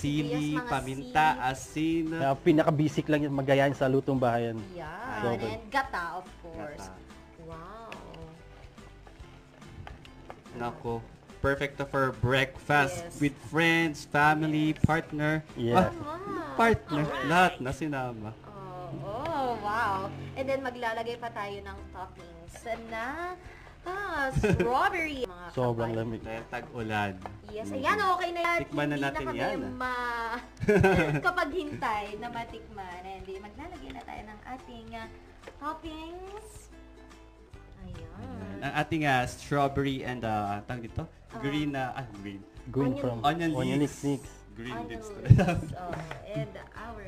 sili, mga paminta, asin. Na pinaka-basic lang yung magayahin sa lutong bahayan. Yan. Sobra. And gata, of course. Gata. Wow. Nako, perfect to for breakfast Yes. with friends, family, partner. Yeah. Partner, lahat na sinama. Oh, wow. And then maglalagay pa tayo ng toppings na strawberry. Mga Sobrang kapay. lamig. Dahil tag-ulan. Yes, ayan, okay na yan. Tikman na Hindi natin kami yan, kapag hintay na matikman. And then, maglalagay na tayo ng ating toppings. Ayan. Ang ating strawberry and tawag dito, green green. Green Onion from Onion onion leeks. leeks. Green Onion leeks. leeks. And our